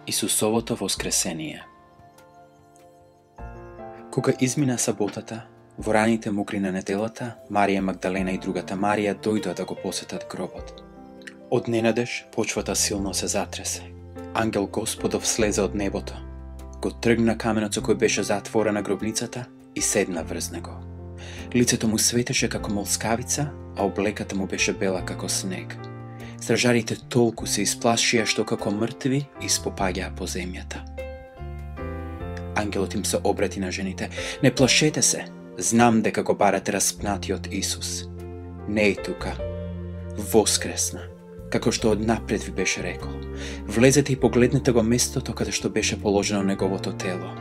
Исусовото воскресение. Кога измина саботата, во раните мокри на неделата, Марија Магдалена и другата Марија дојдоа да го посетат гробот. Од ненадеж почвата силно се затресе. Ангел Господов слезе од небото, го тргна каменот со кој беше затворена гробницата и седна врз него. Лицето му светеше како молскавица, а облеката му беше бела како снег. Стражарите толку се исплашија што како мртви испопаѓаа по земјата. Ангелот им се обрати на жените: "Не плашете се, знам дека го барате распнатиот Исус. Не е тука, воскресна, како што однапред ви беше рекол. Влезете и погледнете го местото каде што беше положено неговото тело.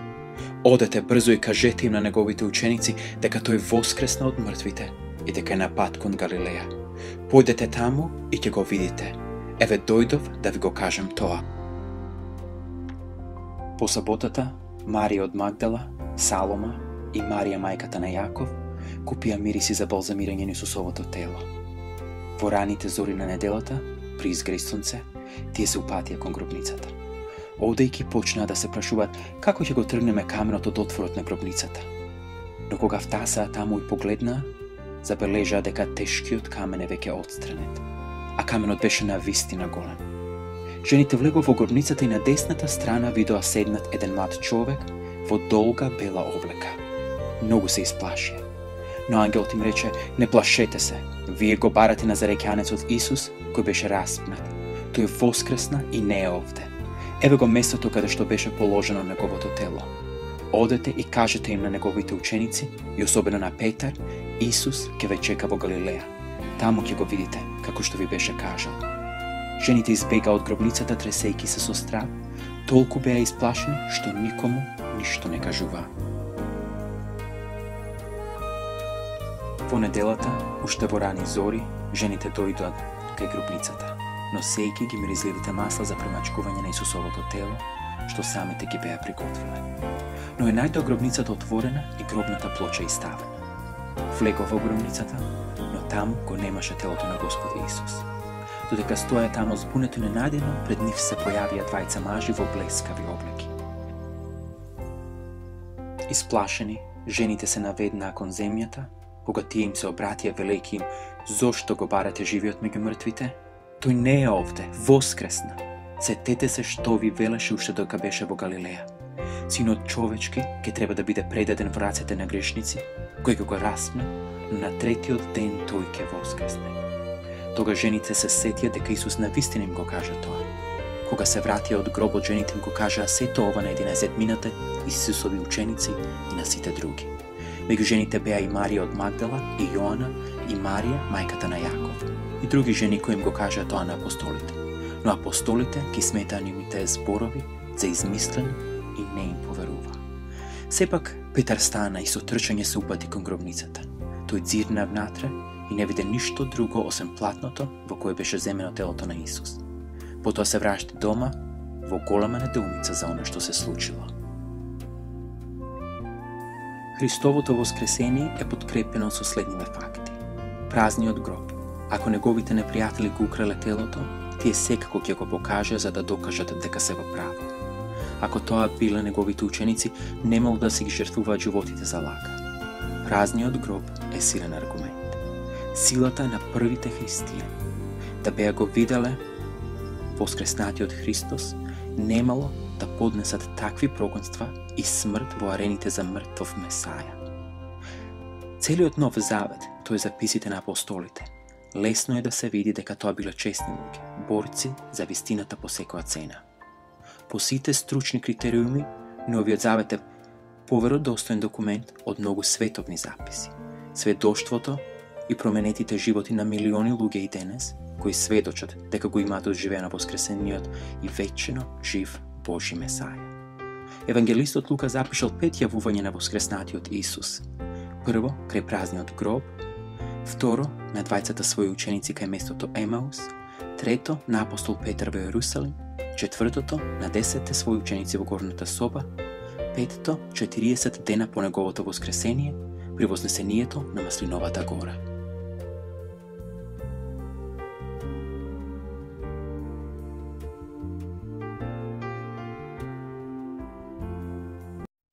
Одете брзо и кажете им на неговите ученици дека тој воскресна од мртвите и дека е на пат кон Галилеја. Појдете таму и ќе го видите. Еве дојдов да ви го кажем тоа." По саботата, Марија од Магдала, Салома и Марија мајката на Јаков купија мириси за балзамирање на Исусовото тело. Во раните зори на неделата, при изгреј сонце, тие се упатија кон гробницата. Одејќи почнаа да се прашуваат како ќе го тргнеме каменот од отворот на гробницата. Но кога втасаа таму и погледнаа, забележаа дека тешкиот камен е веќе отстранет, а каменот беше навистина голем. Жените влегоа во гробницата и на десната страна видоа седнат еден млад човек во долга бела облека. Многу се исплашија. Но ангелот им рече: "Не плашете се, вие го барате Назареќанецот Исус, кој беше распнат. Тој воскресна и не е овде. Еве го местото каде што беше положено неговото тело. Одете и кажете им на неговите ученици, и особено на Петар, Исус ќе ве чека во Галилеја. Таму ќе го видите, како што ви беше кажал." Жените избегаа од гробницата тресејќи се со страв, толку беа исплашени што никому ништо не кажуваа. Во неделата, уште во рани зори, жените дојдоа кај гробницата, носејќи ги миризливите масла за премачкување на Исусовото тело, што самите ги беа приготвиле. Но е најдоа гробницата отворена и гробната плоча иставена. Влегоа во гробницата, но таму го немаше телото на Господ Исус. Додека стоја таму збунето, ненадено пред нив се појавија двајца мажи во блескави облеки. Исплашени, жените се наведнаа кон земјата, кога тие им се обратија велејќи им: "Зошто го барате живиот меѓу мртвите? Тој не е овде, воскресна. Сетете се што ви велеше уште додека беше во Галилеја. Синот човечки ќе треба да биде предаден во рацете на грешници, кој ќе го распне, но на третиот ден тој ќе воскресне." Тога жените се сетија дека Исус навистина им го кажа тоа. Кога се вратија од гробот, жените им го кажаа сето ова на 11-мината Исусови ученици и на сите други. Меѓу жените беа и Марија од Магдала, и Јоана, и Марија, мајката на Јаков, и други жени кои им го кажаа тоа на апостолите. Но апостолите ги сметаа нивните зборови за измислени и не им поверува. Сепак Петар стана и со трчање се упати кон гробницата. Тој дзирна внатре и не виде ништо друго осем платното во кое беше земено телото на Исус. Потоа се врашти дома во голема недоумица за она што се случило. Христовото воскресение е подкрепено со следниве факти. Празниот гроб. Ако неговите непријатели го украле телото, тие секако ќе го покажа за да докажат дека се во право. Ако тоа биле неговите ученици, немало да се ги жртвуваат животите за лага. Празниот гроб е силен аргумент. Силата на првите христијани да беа го виделе воскреснатиот Христос, немало да поднесат такви прогонства и смрт во арените за мртвов Месаја. Целиот Нов Завет, тој записите на апостолите, лесно е да се види дека тоа биле честни луѓе, борци за вистината по секоја цена. По сите стручни критериуми, Новиот Завет е поверодостоен документ од многу световни записи. Сведоштвото и променетите животи на милиони луѓе и денес, кои сведочат дека го имаат оживено воскресениот и вечно жив Божи Месаја. Евангелистот Лука запишал 5 јавувања на воскреснатиот Исус. Прво, крај празниот гроб; второ, на двајцата своји ученици кај местото Емаус; трето, на апостол Петар во Јерусалим; четвртото, на 10 своји ученици во горната соба; петто, 40 дена по неговото воскресение, при вознесението на Маслиновата гора.